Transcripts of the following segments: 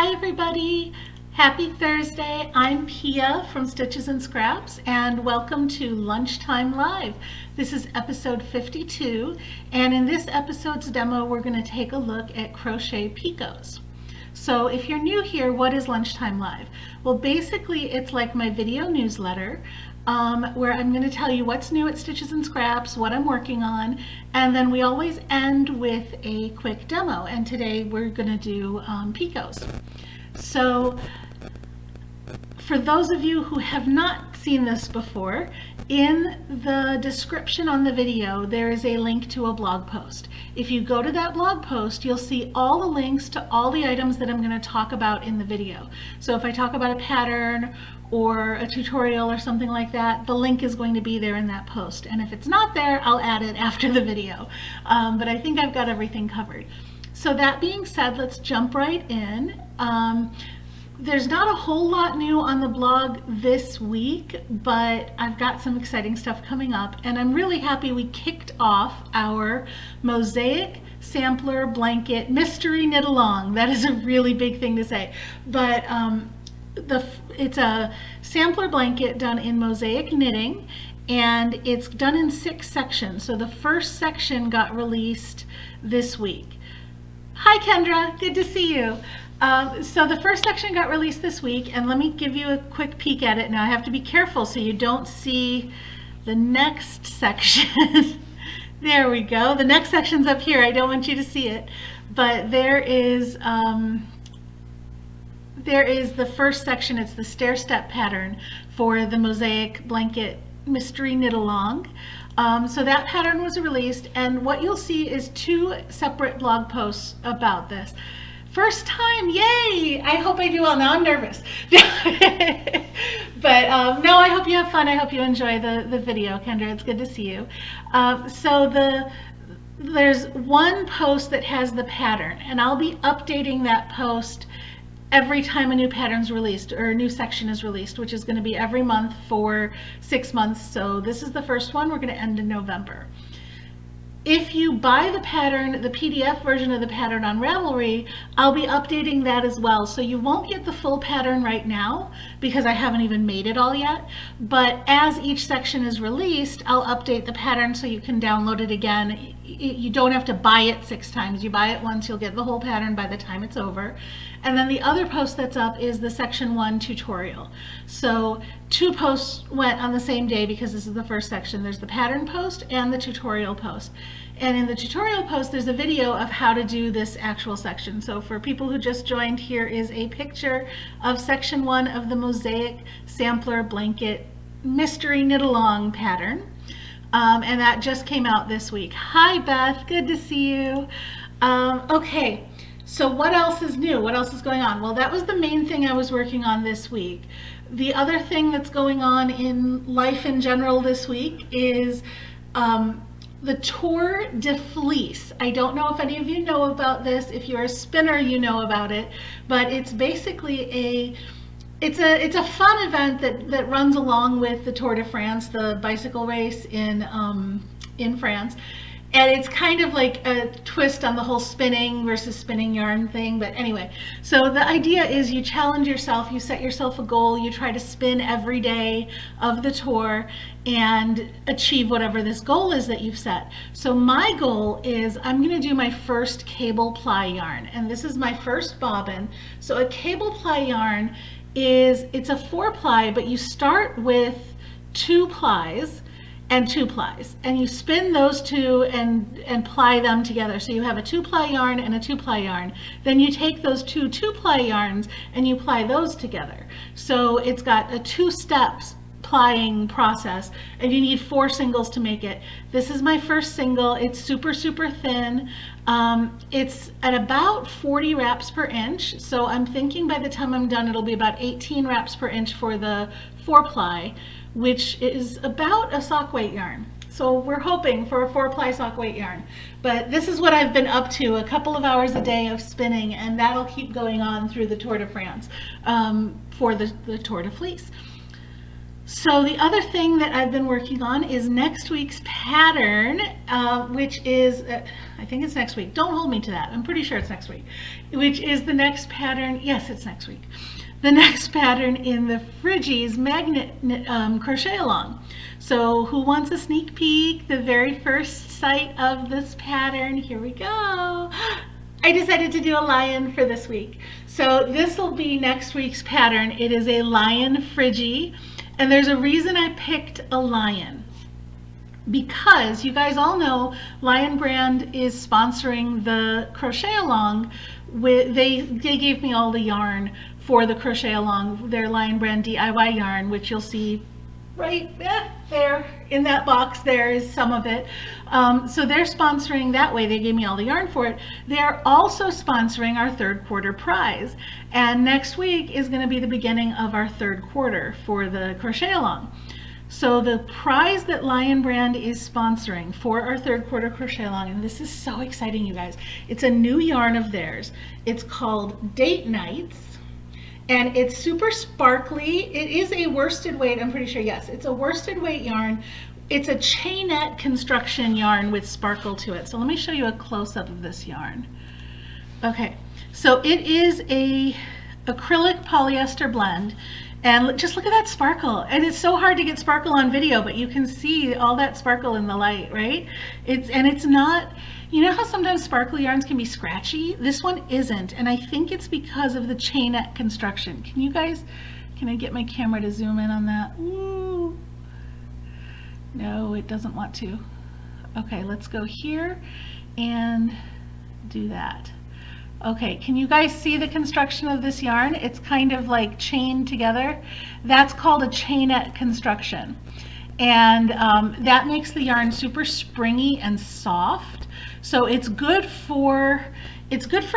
Hi everybody, happy Thursday. I'm Pia from Stitches and Scraps and welcome to Lunchtime Live. This is episode 52 and in this episode's demo we're going to take a look at crochet picots. So if you're new here, what is Lunchtime Live? Well, basically it's like my video newsletter where I'm going to tell you what's new at Stitches and Scraps, what I'm working on, and then we always end with a quick demo. And today we're going to do picots. So for those of you who have not seen this before, in the description on the video there is a link to a blog post. If you go to that blog post, you'll see all the links to all the items that I'm going to talk about in the video. So if I talk about a pattern or a tutorial or something like that, the link is going to be there in that post. And if it's not there, I'll add it after the video. But I think I've got everything covered. So that being said, let's jump right in. There's not a whole lot new on the blog this week, but I've got some exciting stuff coming up, and I'm really happy we kicked off our Mosaic sampler blanket mystery knit along. That is a really big thing to say, but it's a sampler blanket done in Mosaic knitting, and it's done in 6 sections. So the first section got released this week. Hi Kendra, good to see you. So the first section got released this week, and let me give you a quick peek at it. Now I have to be careful so you don't see the next section. There we go. The next section's up here. I don't want you to see it, but there is the first section. It's the stair step pattern for the Mosaic blanket mystery knit along. So that pattern was released, and what you'll see is 2 separate blog posts about this. First time, yay! I hope I do well. Now I'm nervous. But no, I hope you have fun. I hope you enjoy the video, Kendra. It's good to see you. There's one post that has the pattern, and I'll be updating that post every time a new pattern's released or a new section is released, which is going to be every month for 6 months. So this is the first one. We're going to end in November. If you buy the pattern, the PDF version of the pattern on Ravelry, I'll be updating that as well. So you won't get the full pattern right now because I haven't even made it all yet. But as each section is released, I'll update the pattern so you can download it again. You don't have to buy it 6 times. You buy it once, you'll get the whole pattern by the time it's over. And then the other post that's up is the section 1 tutorial. So 2 posts went on the same day because this is the first section. There's the pattern post and the tutorial post. And in the tutorial post, there's a video of how to do this actual section. So for people who just joined, here is a picture of section 1 of the Mosaic sampler blanket mystery knit along pattern. And that just came out this week. Hi Beth, good to see you. Okay. So what else is new? What else is going on? Well, that was the main thing I was working on this week. The other thing that's going on in life in general this week is the Tour de Fleece. I don't know if any of you know about this. If you're a spinner, you know about it. But it's basically it's a fun event that runs along with the Tour de France, the bicycle race in France. And it's kind of like a twist on the whole spinning versus spinning yarn thing. But anyway, so the idea is you challenge yourself, you set yourself a goal, you try to spin every day of the tour and achieve whatever this goal is that you've set. So my goal is I'm going to do my first cable ply yarn. And this is my first bobbin. So a cable ply yarn it's a 4-ply, but you start with 2 plies and 2 plies, and you spin those 2 and ply them together. So you have a 2-ply yarn and a 2-ply yarn. Then you take those 2 2-ply yarns and you ply those together. So it's got a 2-step plying process, and you need 4 singles to make it. This is my first single. It's super thin. It's at about 40 wraps per inch. So I'm thinking by the time I'm done, it'll be about 18 wraps per inch for the 4-ply, which is about a sock weight yarn. So we're hoping for a 4-ply sock weight yarn. But this is what I've been up to, a couple of hours a day of spinning, and that'll keep going on through the Tour de France for the Tour de Fleece. So the other thing that I've been working on is next week's pattern, which is, I think it's next week. Don't hold me to that. I'm pretty sure it's next week. Which is the next pattern. Yes, it's next week. The next pattern in the Friggies magnet crochet along. So who wants a sneak peek? The very first sight of this pattern. Here we go. I decided to do a lion for this week. So this will be next week's pattern. It is a lion Friggie. And there's a reason I picked a lion, because you guys all know Lion Brand is sponsoring the crochet along. They gave me all the yarn for the crochet along, their Lion Brand DIY yarn, which you'll see right there in that box. There is some of it. So they're sponsoring that way. They gave me all the yarn for it. They're also sponsoring our third quarter prize. And next week is going to be the beginning of our third quarter for the crochet along. So the prize that Lion Brand is sponsoring for our third quarter crochet along, and this is so exciting, you guys. It's a new yarn of theirs. It's called Date Nights. And it's super sparkly. It is a worsted weight, I'm pretty sure, yes. It's a worsted weight yarn. It's a chainette construction yarn with sparkle to it. So let me show you a close-up of this yarn. Okay, so it is a acrylic polyester blend. And just look at that sparkle. And it's so hard to get sparkle on video, but you can see all that sparkle in the light, right? It's not, you know how sometimes sparkly yarns can be scratchy? This one isn't, and I think it's because of the chainette construction. Can I get my camera to zoom in on that? Ooh. No, it doesn't want to. Okay, let's go here and do that. Okay, can you guys see the construction of this yarn? It's kind of like chained together. That's called a chainette construction. And that makes the yarn super springy and soft. So it's good for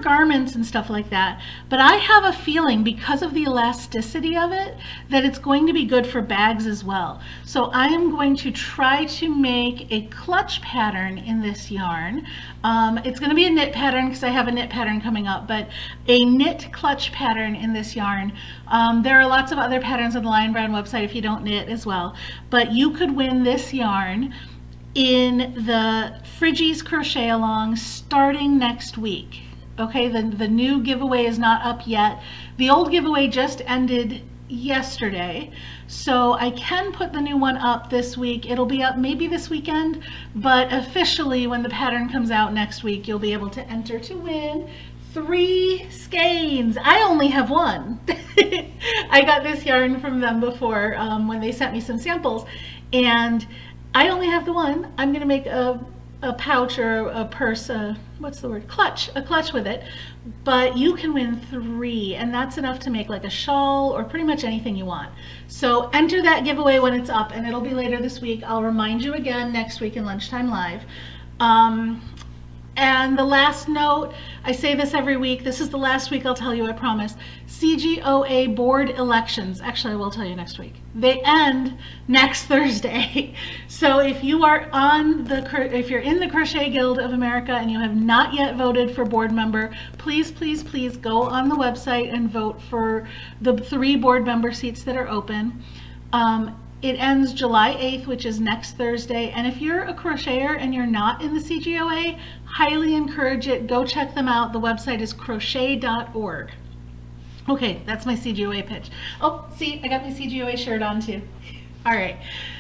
garments and stuff like that. But I have a feeling, because of the elasticity of it, that it's going to be good for bags as well. So I am going to try to make a clutch pattern in this yarn. It's going to be a knit pattern because I have a knit pattern coming up, but a knit clutch pattern in this yarn. There are lots of other patterns on the Lion Brand website if you don't knit as well. But you could win this yarn in the Friggies crochet along starting next week. Okay, the new giveaway is not up yet. The old giveaway just ended yesterday, so I can put the new one up this week. It'll be up maybe this weekend, but officially when the pattern comes out next week, you'll be able to enter to win 3 skeins. I only have one. I got this yarn from them before when they sent me some samples, and I only have the one. I'm going to make a pouch or a purse, what's the word? A clutch with it. But you can win 3, and that's enough to make like a shawl or pretty much anything you want. So enter that giveaway when it's up, and it'll be later this week. I'll remind you again next week in Lunchtime Live. And the last note, I say this every week, this is the last week I'll tell you, I promise. CGOA board elections, actually I will tell you next week. They end next Thursday. So if you are if you're in the Crochet Guild of America and you have not yet voted for board member, please, please, please go on the website and vote for the 3 board member seats that are open. It ends July 8th, which is next Thursday. And if you're a crocheter and you're not in the CGOA, highly encourage it. Go check them out. The website is crochet.org. Okay, that's my CGOA pitch. Oh, see, I got my CGOA shirt on too. All right.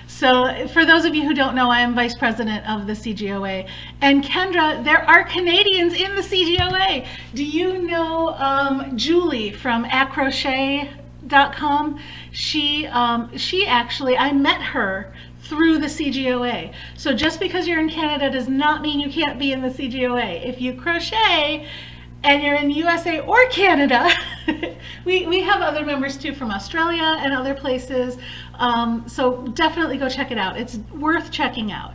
So for those of you who don't know, I am vice president of the CGOA. And Kendra, there are Canadians in the CGOA. Do you know Julie from @crochet.com? She actually, I met her through the CGOA. So just because you're in Canada does not mean you can't be in the CGOA. If you crochet and you're in the USA or Canada, we have other members too from Australia and other places. So definitely go check it out. It's worth checking out.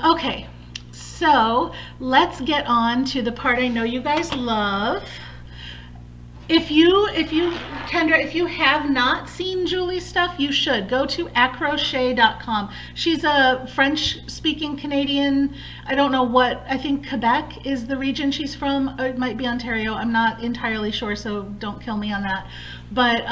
Okay, so let's get on to the part I know you guys love. Kendra, if you have not seen Julie's stuff, you should. Go to @crochet.com. She's a French-speaking Canadian. I don't know what, I think Quebec is the region she's from. It might be Ontario. I'm not entirely sure, so don't kill me on that. But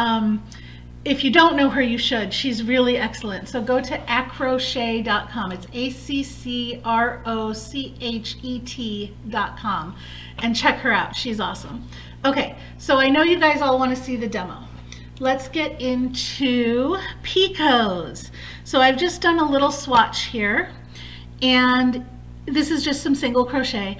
if you don't know her, you should. She's really excellent. So go to accrochet.com. It's ACCROCHET.com and check her out. She's awesome. Okay, so I know you guys all want to see the demo. Let's get into Picots. So I've just done a little swatch here, and this is just some single crochet.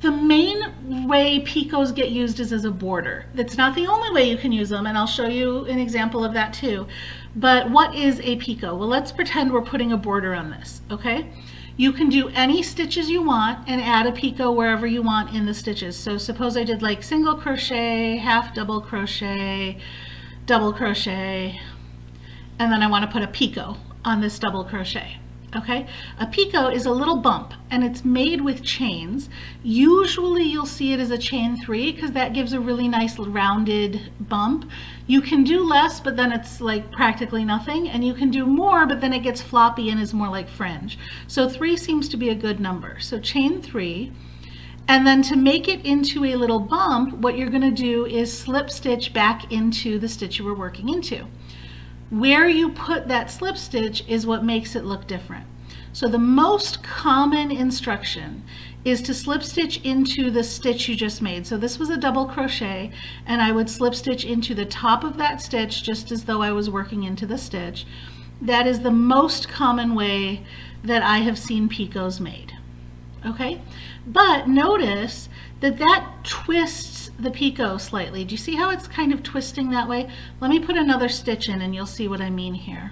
The main way Picots get used is as a border. That's not the only way you can use them, and I'll show you an example of that too. But what is a Picot? Well, let's pretend we're putting a border on this, okay? You can do any stitches you want and add a picot wherever you want in the stitches. So suppose I did like single crochet, half double crochet, double crochet, and then I want to put a picot on this double crochet. Okay, a picot is a little bump, and it's made with chains. Usually you'll see it as a chain 3 because that gives a really nice rounded bump. You can do less, but then it's like practically nothing, and you can do more, but then it gets floppy and is more like fringe. So 3 seems to be a good number. So chain 3, and then to make it into a little bump, what you're going to do is slip stitch back into the stitch you were working into. Where you put that slip stitch is what makes it look different. So the most common instruction is to slip stitch into the stitch you just made. So this was a double crochet, and I would slip stitch into the top of that stitch just as though I was working into the stitch. That is the most common way that I have seen picots made. Okay, but notice that that twists the picot slightly. Do you see how it's kind of twisting that way? Let me put another stitch in and you'll see what I mean here.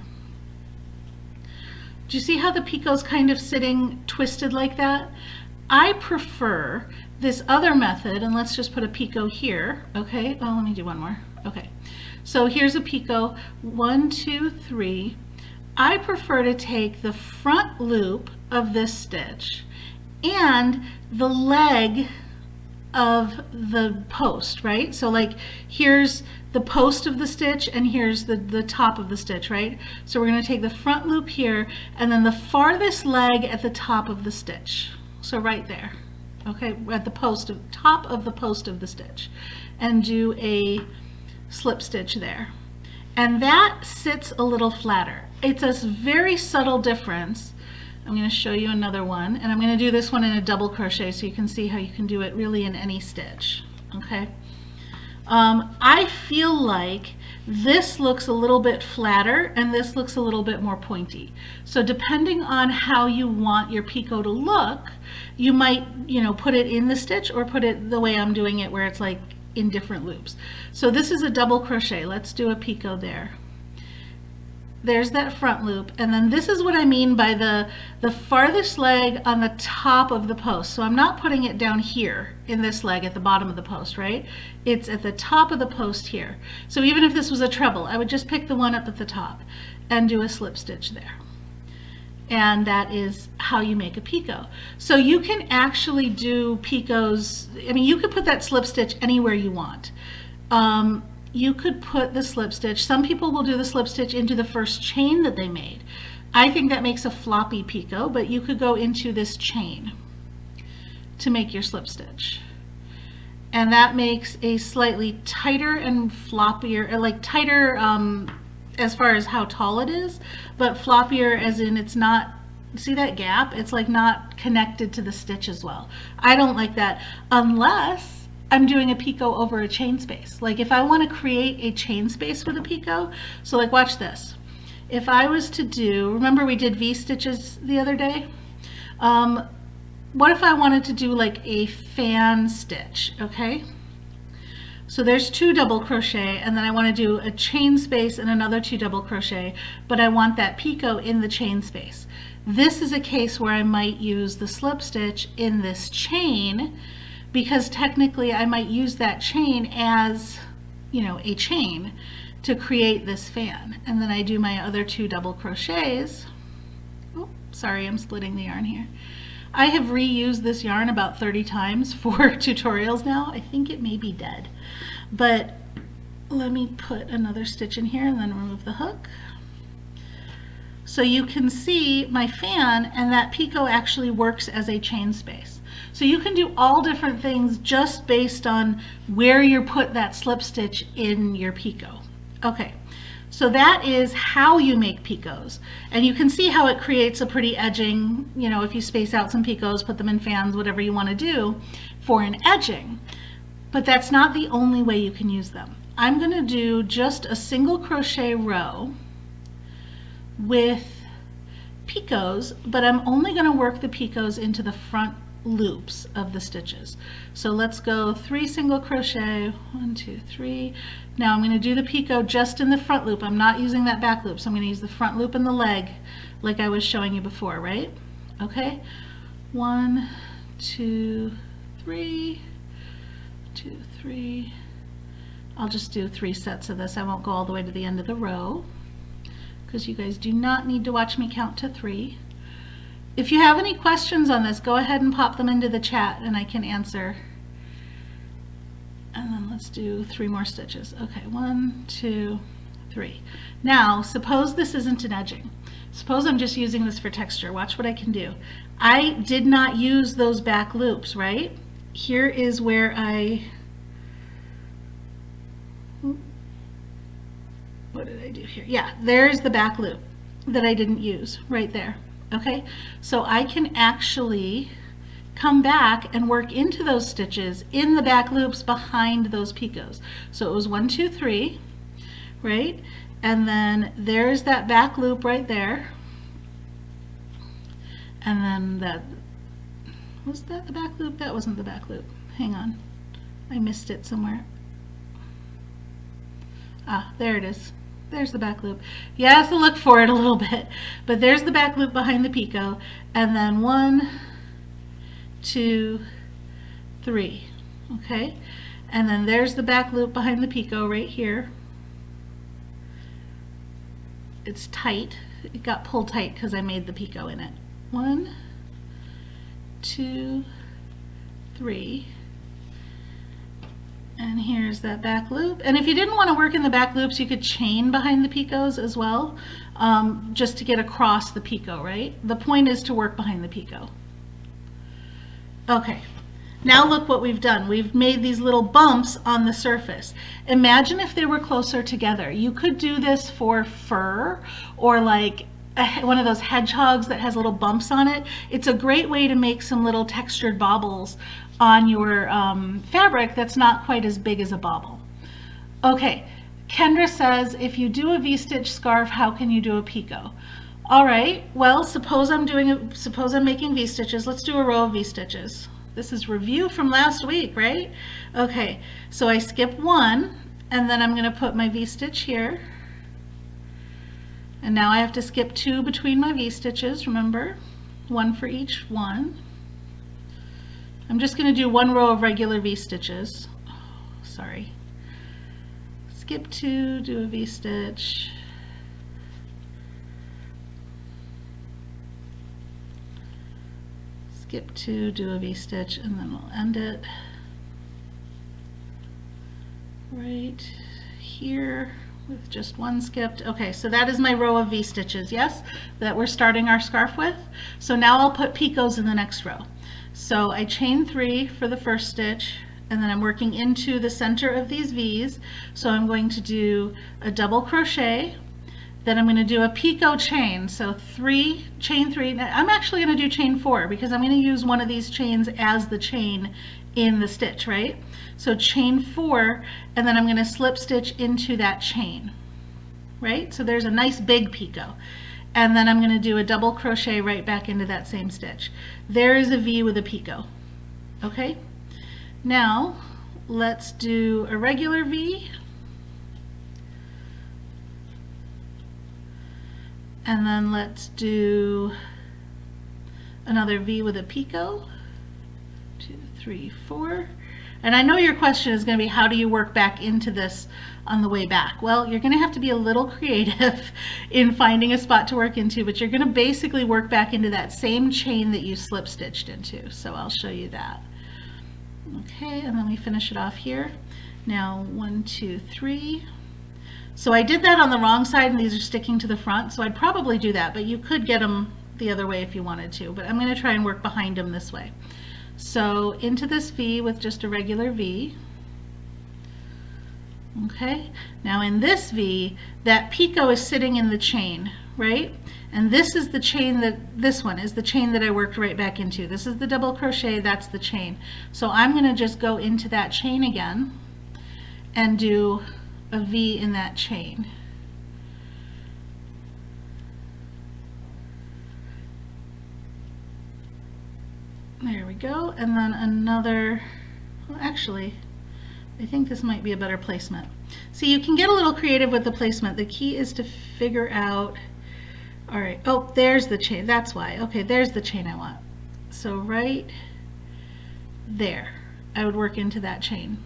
Do you see how the picot's kind of sitting twisted like that? I prefer this other method, and let's just put a picot here. Okay, well, let me do one more. Okay, so here's a picot, 1, 2, 3. I prefer to take the front loop of this stitch and the leg of the post, right? So like here's the post of the stitch and here's the top of the stitch, right? So we're going to take the front loop here and then the farthest leg at the top of the stitch. So right there, okay, at the post of top of the post of the stitch, and do a slip stitch there. And that sits a little flatter. It's a very subtle difference. I'm going to show you another one, and I'm going to do this one in a double crochet so you can see how you can do it really in any stitch. Okay, I feel like this looks a little bit flatter and this looks a little bit more pointy. So depending on how you want your picot to look, you might, you know, put it in the stitch or put it the way I'm doing it where it's like in different loops. So this is a double crochet. Let's do a picot there. There's that front loop, and then this is what I mean by the farthest leg on the top of the post. So I'm not putting it down here in this leg at the bottom of the post, right? It's at the top of the post here. So even if this was a treble, I would just pick the one up at the top and do a slip stitch there. And that is how you make a picot. So you can actually do picots, I mean, you could put that slip stitch anywhere you want. You could put the slip stitch, some people will do the slip stitch into the first chain that they made. I think that makes a floppy picot, but you could go into this chain to make your slip stitch. And that makes a slightly tighter and floppier, like tighter as far as how tall it is, but floppier as in it's not, see that gap? It's like not connected to the stitch as well. I don't like that unless I'm doing a picot over a chain space. Like if I want to create a chain space with a picot, so like watch this. If I was to do, remember we did V stitches the other day? What if I wanted to do like a fan stitch, okay? So there's 2 double crochet, and then I want to do a chain space and another 2 double crochet, but I want that picot in the chain space. This is a case where I might use the slip stitch in this chain, because technically I might use that chain as, you know, a chain to create this fan. And then I do my other 2 double crochets. Oh, sorry, I'm splitting the yarn here. I have reused this yarn about 30 times for tutorials now. I think it may be dead. But let me put another stitch in here and then remove the hook. So you can see my fan, and that picot actually works as a chain space. So you can do all different things just based on where you put that slip stitch in your picot. Okay, So that is how you make picots. And you can see how it creates a pretty edging, you know, if you space out some picots, put them in fans, whatever you want to do for an edging. But that's not the only way you can use them. I'm going to do just a single crochet row with picots, but I'm only going to work the picots into the front loops of the stitches. So let's go 3 single crochet, 1, 2, 3. Now I'm going to do the picot just in the front loop. I'm not using that back loop, so I'm going to use the front loop and the leg like I was showing you before, right? Okay, 1, 2, 3, 2, 3. I'll just do 3 sets of this. I won't go all the way to the end of the row because you guys do not need to watch me count to 3. If you have any questions on this, go ahead and pop them into the chat and I can answer. And then let's do 3 more stitches. Okay, 1, 2, 3. Now, suppose this isn't an edging. Suppose I'm just using this for texture. Watch what I can do. I did not use those back loops, right? Here is where what did I do here? Yeah, there's the back loop that I didn't use right there. Okay, so I can actually come back and work into those stitches in the back loops behind those picots. So it was 1, 2, 3, right? And then there's that back loop right there. And then that, was that the back loop? That wasn't the back loop. Hang on, I missed it somewhere. Ah, there it is. There's the back loop. You have to look for it a little bit, but there's the back loop behind the picot, and then 1, 2, 3. Okay, and then there's the back loop behind the picot right here. It's tight. It got pulled tight because I made the picot in it. 1, 2, 3. And here's that back loop. And if you didn't want to work in the back loops, you could chain behind the picots as well, just to get across the picot, right? The point is to work behind the picot. Okay, now look what we've done. We've made these little bumps on the surface. Imagine if they were closer together. You could do this for fur or like one of those hedgehogs that has little bumps on it. It's a great way to make some little textured baubles on your fabric that's not quite as big as a bauble. Okay, Kendra says, if you do a V-stitch scarf, how can you do a picot? All right, well, suppose I'm making V-stitches. Let's do a row of V-stitches. This is review from last week, right? Okay, so I skip 1, and then I'm going to put my V-stitch here. And now I have to skip 2 between my V-stitches, remember? 1 for each one. I'm just going to do 1 row of regular V-stitches. Oh, sorry. Skip 2, do a V-stitch. Skip 2, do a V-stitch, and then we'll end it right here with just 1 skipped. Okay, so that is my row of V-stitches, yes, that we're starting our scarf with. So now I'll put picots in the next row. So I chain 3 for the first stitch, and then I'm working into the center of these V's. So I'm going to do a double crochet, then I'm going to do a picot chain. So 3, chain 3. Now, I'm actually going to do chain 4 because I'm going to use one of these chains as the chain in the stitch, right? So chain 4, and then I'm going to slip stitch into that chain, right? So there's a nice big picot. And then I'm going to do a double crochet right back into that same stitch. There is a V with a picot. Okay, now let's do a regular V, and then let's do another V with a picot. 2, 3, 4. And I know your question is going to be, how do you work back into this on the way back? Well, you're going to have to be a little creative in finding a spot to work into, but you're going to basically work back into that same chain that you slip stitched into. So I'll show you that. Okay, and then we finish it off here. Now 1, 2, 3. So I did that on the wrong side and these are sticking to the front, so I'd probably do that, but you could get them the other way if you wanted to, but I'm going to try and work behind them this way. So into this V with just a regular V, Okay, now in this V, that picot is sitting in the chain, right? And this is the chain this one is the chain that I worked right back into. This is the double crochet, that's the chain. So I'm going to just go into that chain again and do a V in that chain. There we go, and then another, well, actually, I think this might be a better placement. See, you can get a little creative with the placement. The key is to figure out, all right, oh, there's the chain, that's why. Okay, there's the chain I want. So right there, I would work into that chain.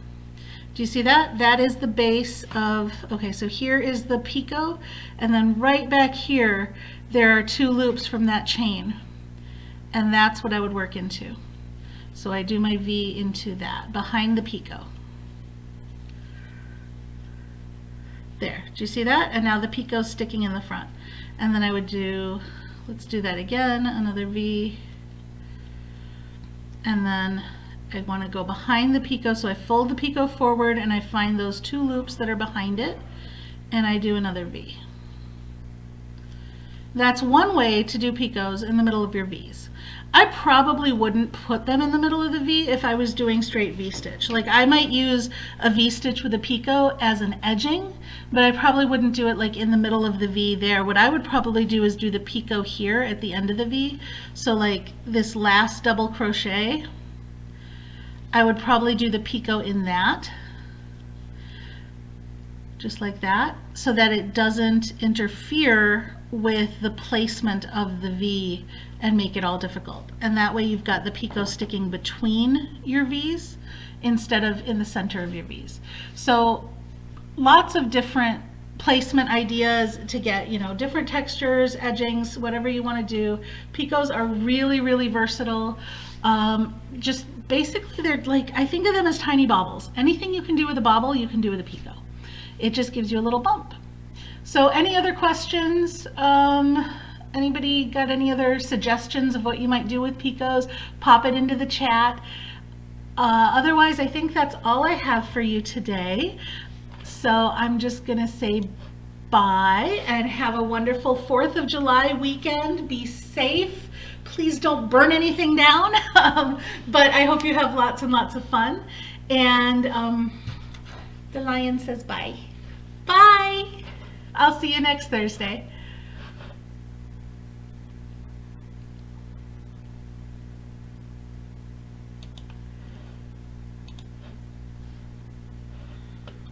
Do you see that? That is the base of, okay, so here is the picot, and then right back here, there are 2 loops from that chain. And that's what I would work into. So I do my V into that, behind the picot. There, do you see that? And now the picot's sticking in the front. And then I would do, let's do that again, another V. And then I want to go behind the picot, so I fold the picot forward and I find those 2 loops that are behind it, and I do another V. That's one way to do picots in the middle of your V's. I probably wouldn't put them in the middle of the V if I was doing straight V-stitch. Like I might use a V-stitch with a picot as an edging, but I probably wouldn't do it like in the middle of the V there. What I would probably do is do the picot here at the end of the V. So like this last double crochet, I would probably do the picot in that, just like that, so that it doesn't interfere with the placement of the V and make it all difficult. And that way you've got the picot sticking between your V's instead of in the center of your V's. So lots of different placement ideas to get, you know, different textures, edgings, whatever you want to do. Picots are really, really versatile. Just basically they're like, I think of them as tiny baubles. Anything you can do with a bauble, you can do with a picot. It just gives you a little bump. So any other questions? Anybody got any other suggestions of what you might do with picots? Pop it into the chat. Otherwise, I think that's all I have for you today. So I'm just gonna say bye and have a wonderful 4th of July weekend. Be safe. Please don't burn anything down. But I hope you have lots and lots of fun. And the lion says bye. Bye. I'll see you next Thursday.